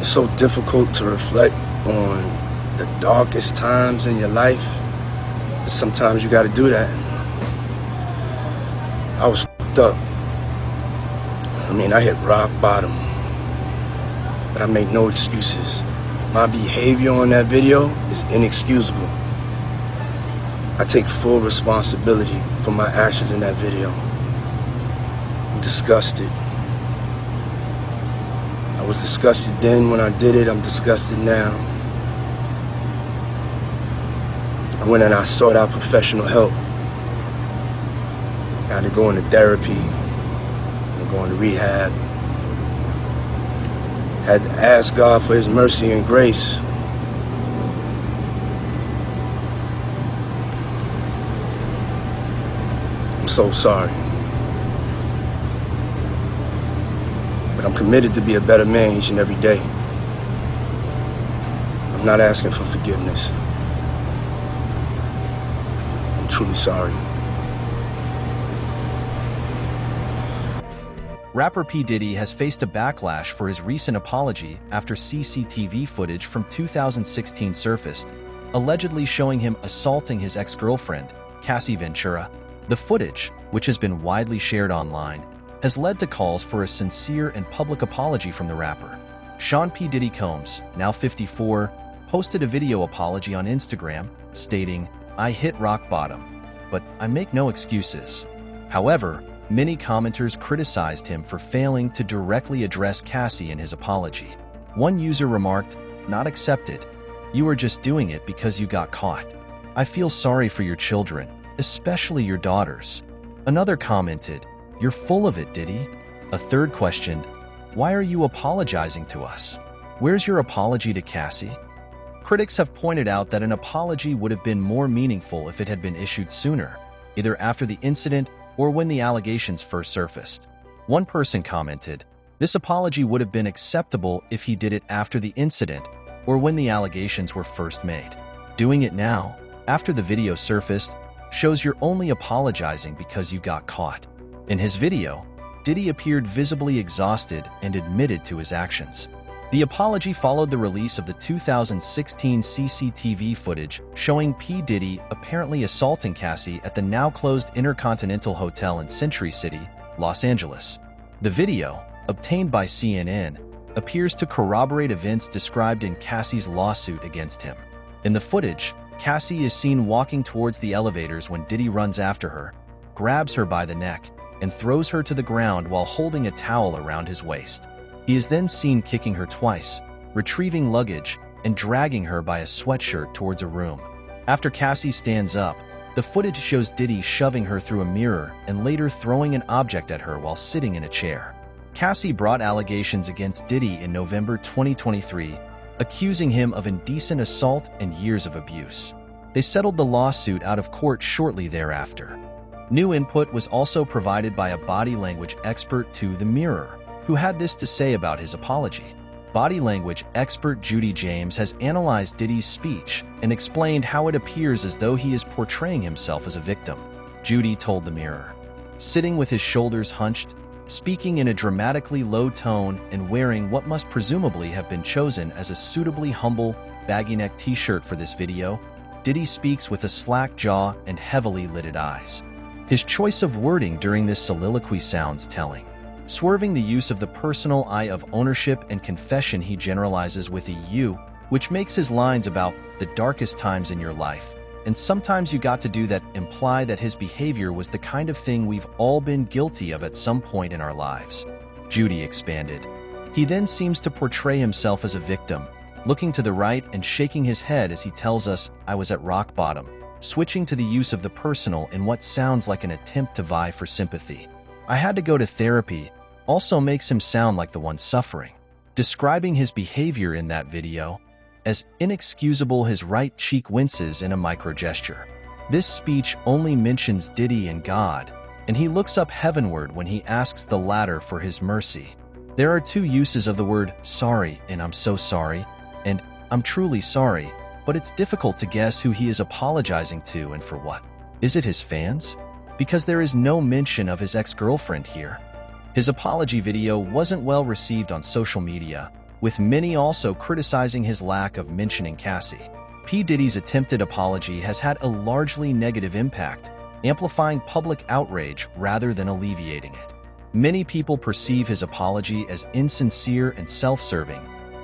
It's so difficult to reflect on the darkest times in your life, but sometimes you gotta do that. I was fucked up. I hit rock bottom, but I make no excuses. My behavior on that video is inexcusable. I take full responsibility for my actions in that video. I'm disgusted. I was disgusted then when I did it. I'm disgusted now. I went and I sought out professional help. I had to go into therapy and go into rehab. I had to ask God for His mercy and grace. I'm so sorry. But I'm committed to be a better man each and every day. I'm not asking for forgiveness. I'm truly sorry. Rapper P. Diddy has faced a backlash for his recent apology after CCTV footage from 2016 surfaced, allegedly showing him assaulting his ex-girlfriend, Cassie Ventura. The footage, which has been widely shared online, has led to calls for a sincere and public apology from the rapper. Sean P. Diddy Combs, now 54, posted a video apology on Instagram, stating, "I hit rock bottom, but I make no excuses." However, many commenters criticized him for failing to directly address Cassie in his apology. One user remarked, "Not accepted. You were just doing it because you got caught. I feel sorry for your children, especially your daughters." Another commented, "You're full of it, Diddy." A third questioned, "Why are you apologizing to us? Where's your apology to Cassie?" Critics have pointed out that an apology would have been more meaningful if it had been issued sooner, either after the incident or when the allegations first surfaced. One person commented, "This apology would have been acceptable if he did it after the incident or when the allegations were first made. Doing it now, after the video surfaced, shows you're only apologizing because you got caught." In his video, Diddy appeared visibly exhausted and admitted to his actions. The apology followed the release of the 2016 CCTV footage showing P. Diddy apparently assaulting Cassie at the now-closed Intercontinental Hotel in Century City, Los Angeles. The video, obtained by CNN, appears to corroborate events described in Cassie's lawsuit against him. In the footage, Cassie is seen walking towards the elevators when Diddy runs after her, grabs her by the neck, and throws her to the ground while holding a towel around his waist. He is then seen kicking her twice, retrieving luggage, and dragging her by a sweatshirt towards a room. After Cassie stands up, the footage shows Diddy shoving her through a mirror and later throwing an object at her while sitting in a chair. Cassie brought allegations against Diddy in November 2023, accusing him of indecent assault and years of abuse. They settled the lawsuit out of court shortly thereafter. New input was also provided by a body language expert to The Mirror, who had this to say about his apology. Body language expert Judy James has analyzed Diddy's speech and explained how it appears as though he is portraying himself as a victim. Judy told The Mirror, "Sitting with his shoulders hunched, speaking in a dramatically low tone and wearing what must presumably have been chosen as a suitably humble, baggy-neck t-shirt for this video, Diddy speaks with a slack jaw and heavily lidded eyes." His choice of wording during this soliloquy sounds telling. Swerving the use of the personal I of ownership and confession, he generalizes with a you, which makes his lines about the darkest times in your life, and sometimes you got to do that, imply that his behavior was the kind of thing we've all been guilty of at some point in our lives. Judy expanded. He then seems to portray himself as a victim, looking to the right and shaking his head as he tells us, "I was at rock bottom," switching to the use of the personal in what sounds like an attempt to vie for sympathy. "I had to go to therapy," also makes him sound like the one suffering. Describing his behavior in that video as inexcusable, his right cheek winces in a micro-gesture. This speech only mentions Diddy and God, and he looks up heavenward when he asks the latter for his mercy. There are two uses of the word sorry in "I'm so sorry" and "I'm truly sorry," but it's difficult to guess who he is apologizing to and for what. Is it his fans? Because there is no mention of his ex-girlfriend here. His apology video wasn't well received on social media, with many also criticizing his lack of mentioning Cassie. P. Diddy's attempted apology has had a largely negative impact, amplifying public outrage rather than alleviating it. Many people perceive his apology as insincere and self-serving,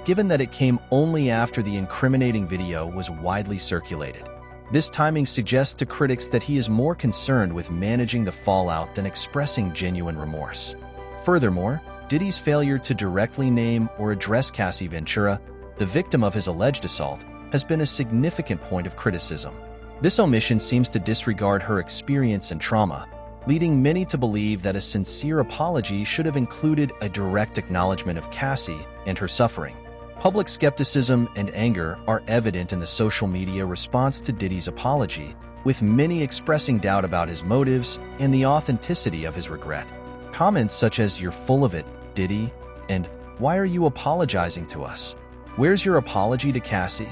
given that it came only after the incriminating video was widely circulated. This timing suggests to critics that he is more concerned with managing the fallout than expressing genuine remorse. Furthermore, Diddy's failure to directly name or address Cassie Ventura, the victim of his alleged assault, has been a significant point of criticism. This omission seems to disregard her experience and trauma, leading many to believe that a sincere apology should have included a direct acknowledgement of Cassie and her suffering. Public skepticism and anger are evident in the social media response to Diddy's apology, with many expressing doubt about his motives and the authenticity of his regret. Comments such as "You're full of it, Diddy," and "Why are you apologizing to us? Where's your apology to Cassie?"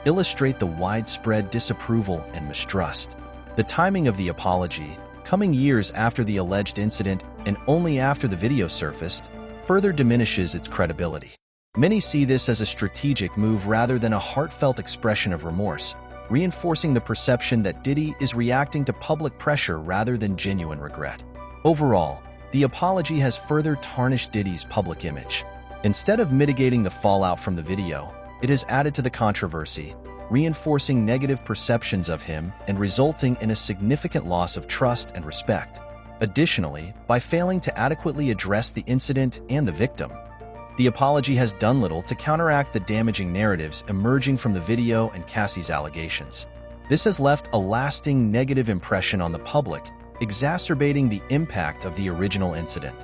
illustrate the widespread disapproval and mistrust. The timing of the apology, coming years after the alleged incident and only after the video surfaced, further diminishes its credibility. Many see this as a strategic move rather than a heartfelt expression of remorse, reinforcing the perception that Diddy is reacting to public pressure rather than genuine regret. Overall, the apology has further tarnished Diddy's public image. Instead of mitigating the fallout from the video, it has added to the controversy, reinforcing negative perceptions of him and resulting in a significant loss of trust and respect. Additionally, by failing to adequately address the incident and the victim, the apology has done little to counteract the damaging narratives emerging from the video and Cassie's allegations. This has left a lasting negative impression on the public, exacerbating the impact of the original incident.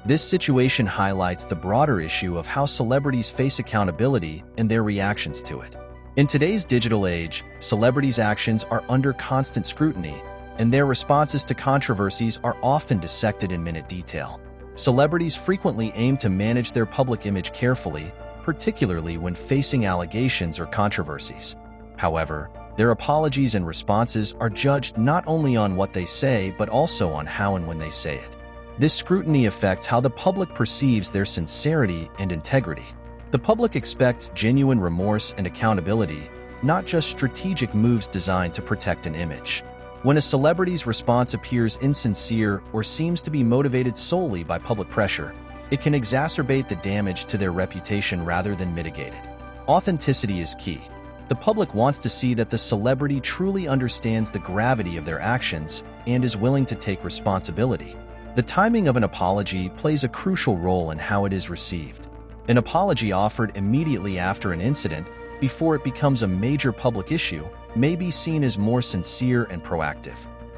This situation highlights the broader issue of how celebrities face accountability and their reactions to it. In today's digital age, celebrities' actions are under constant scrutiny, and their responses to controversies are often dissected in minute detail. Celebrities frequently aim to manage their public image carefully, particularly when facing allegations or controversies. However, their apologies and responses are judged not only on what they say but also on how and when they say it. This scrutiny affects how the public perceives their sincerity and integrity. The public expects genuine remorse and accountability, not just strategic moves designed to protect an image. When a celebrity's response appears insincere or seems to be motivated solely by public pressure, it can exacerbate the damage to their reputation rather than mitigate it. Authenticity is key. The public wants to see that the celebrity truly understands the gravity of their actions and is willing to take responsibility. The timing of an apology plays a crucial role in how it is received. An apology offered immediately after an incident, before it becomes a major public issue, may be seen as more sincere and proactive.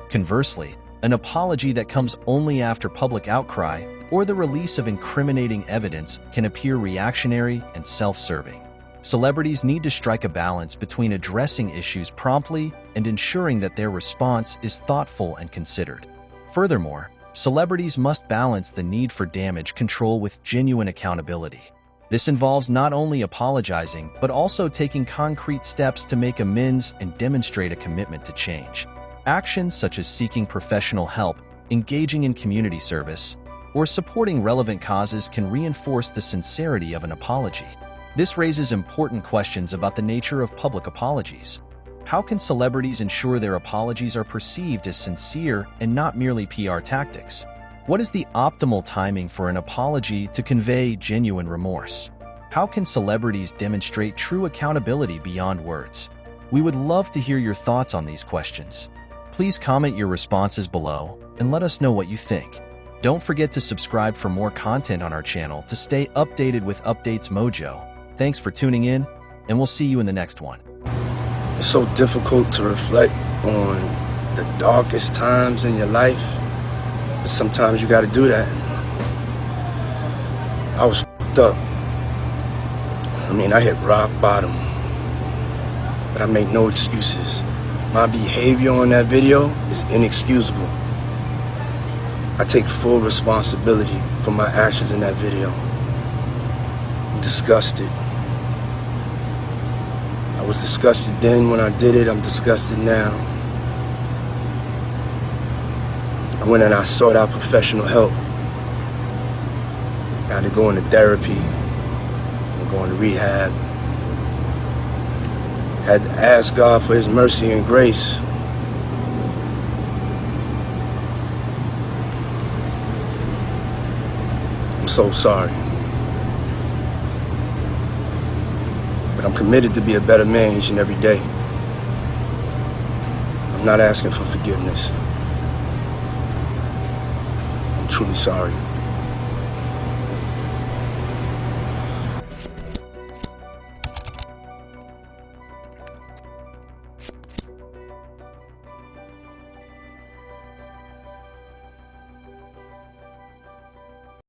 Conversely, an apology that comes only after public outcry or the release of incriminating evidence can appear reactionary and self-serving. Celebrities need to strike a balance between addressing issues promptly and ensuring that their response is thoughtful and considered. Furthermore, celebrities must balance the need for damage control with genuine accountability. This involves not only apologizing, but also taking concrete steps to make amends and demonstrate a commitment to change. Actions such as seeking professional help, engaging in community service, or supporting relevant causes can reinforce the sincerity of an apology. This raises important questions about the nature of public apologies. How can celebrities ensure their apologies are perceived as sincere and not merely PR tactics? What is the optimal timing for an apology to convey genuine remorse? How can celebrities demonstrate true accountability beyond words? We would love to hear your thoughts on these questions. Please comment your responses below and let us know what you think. Don't forget to subscribe for more content on our channel to stay updated with Updates Mojo. Thanks for tuning in, and we'll see you in the next one. It's so difficult to reflect on the darkest times in your life. But sometimes you gotta do that. I was f***ed up. I hit rock bottom. But I make no excuses. My behavior on that video is inexcusable. I take full responsibility for my actions in that video. I'm disgusted. I was disgusted then when I did it. I'm disgusted now. I went and I sought out professional help. I had to go into therapy and going to rehab. Had to ask God for his mercy and grace. I'm so sorry. But I'm committed to be a better man each and every day. I'm not asking for forgiveness. I'm truly sorry.